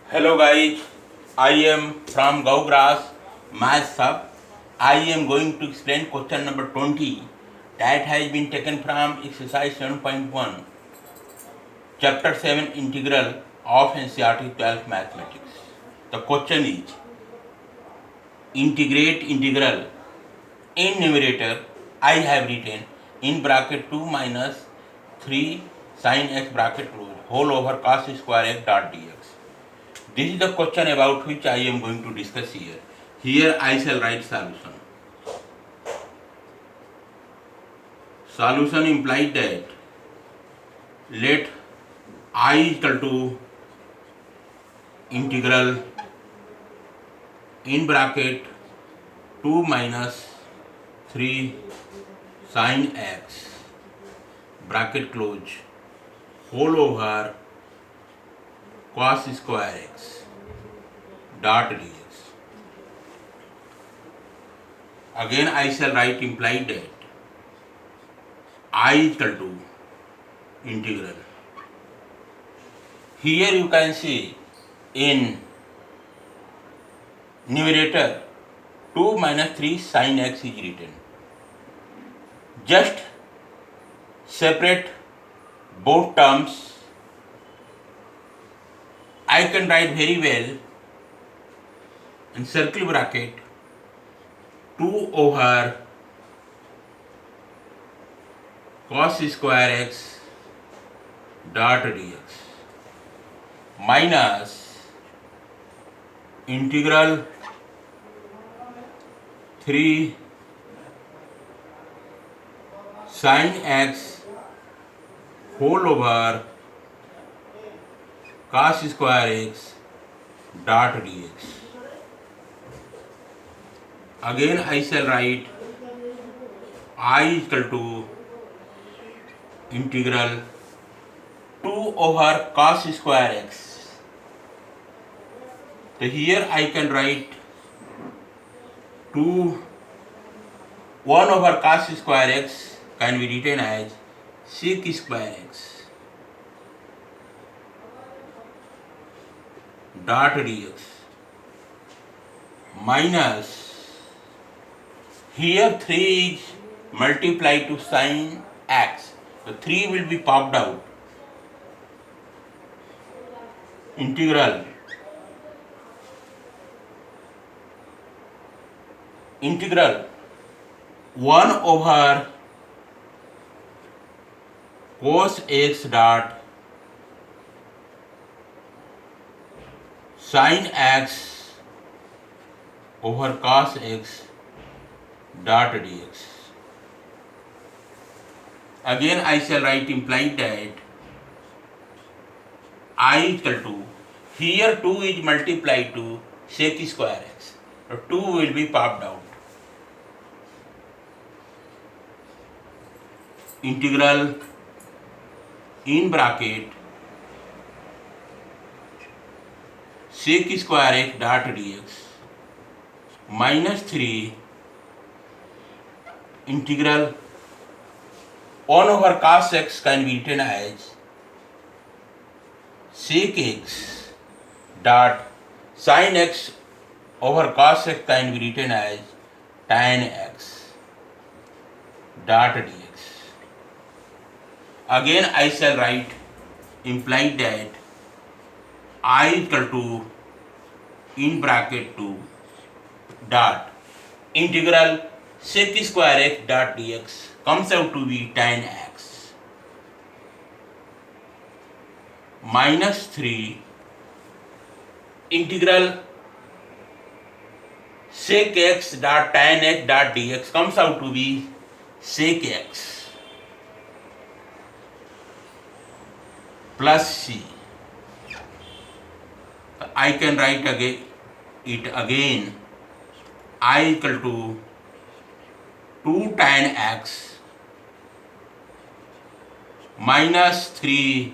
Hello guys, I am from Gaugras, Math Sub. I am going to explain question number 20 that has been taken from exercise 7.1, chapter 7 integral of NCERT 12 mathematics. The question is integrate integral in numerator I have written in bracket 2 minus 3 sin x bracket close whole over cos square x dot dx. This is the question about which I am going to discuss here. Here I shall write solution. Solution implies that let I equal to integral in bracket 2 minus 3 sin x bracket close whole over cos square x dot dx. Again I shall write implied that I equal to integral. Here you can see in numerator 2 minus 3 sin x is written. Just separate both terms. I can write very well in circle bracket 2 over cos square x dot dx minus integral 3 sin x whole over cos square x dot dx. Again I shall write I equal to integral 2 over cos square x. So here I can write 1 over cos square x can be written as sec square x dot dx minus here 3 is multiplied to sin x. So 3 will be popped out. Integral 1 over cos x dot sin x over cos x dot dx. Again I shall write implied that I equal to here 2 is multiplied to sec square x. So 2 will be popped out. Integral in bracket sec square x dot dx minus 3 integral 1 over cos x can be written as sec x dot sin x over cos x can be written as tan x dot dx. Again I shall write implied that I equal to in bracket 2 dot integral sec square x dot dx comes out to be tan x minus 3 integral sec x dot tan x dot dx comes out to be sec x plus c. I can write it again. I equal to 2 tan x minus 3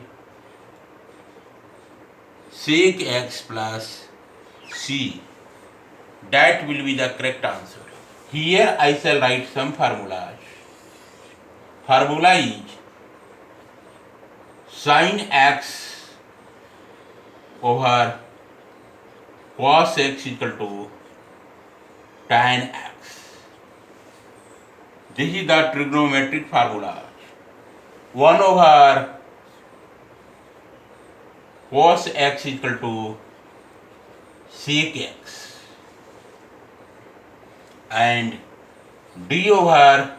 sec x plus c. That will be the correct answer. Here I shall write some formulas. Formula is sin x over cos x equal to tan x. This is the trigonometric formula. 1 over cos x equal to sec x, and d over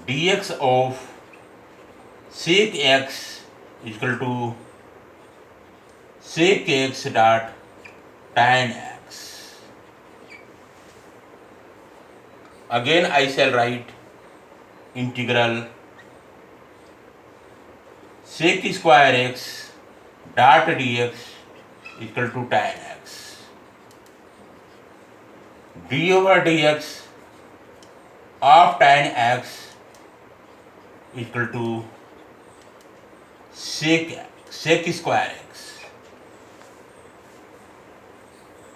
dx of sec x equal to sec x dot tan x. Again I shall write integral sec square x dot dx equal to tan x. d over dx of tan x equal to sec square x.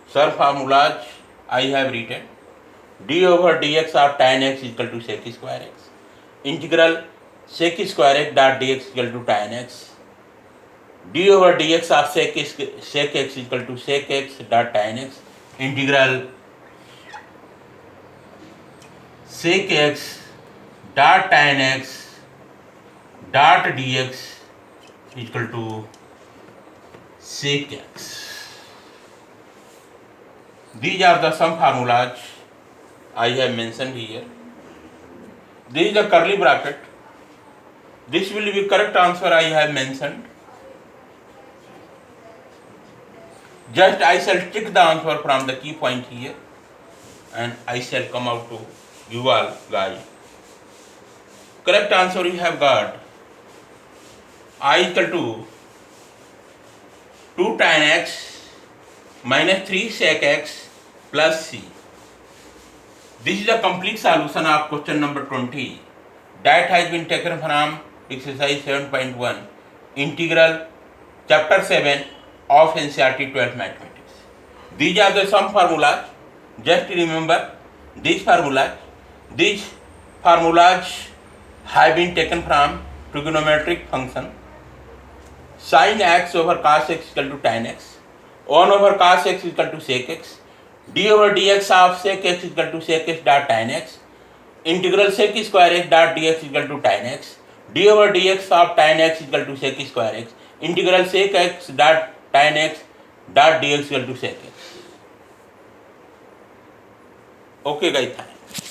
Sir, formulas I have written. d over dx of tan x equal to sec square x. Integral sec square x dot dx equal to tan x. d over dx of sec x equal to sec x dot tan x. Integral sec x dot tan x dot dx equal to sec x. These are the some formulas I have mentioned here. This is the curly bracket. This will be correct answer I have mentioned. Just I shall tick the answer from the key point here, and I shall come out to you all guys. Correct answer you have got I equal to 2 tan x minus 3 sec x plus c. This is the complete solution of question number 20 that has been taken from exercise 7.1 integral chapter 7 of NCERT 12th mathematics. These are the some formulas. Just remember these formulas. These formulas have been taken from trigonometric function sin x over cos x equal to tan x, 1 over cos x equal to sec x, d over dx of sec x equal to sec x dot tan x, integral sec square x dot dx equal to tan x, d over dx of tan x equal to sec square x, integral sec x dot tan x dot dx equal to sec x. Okay guys, thanks.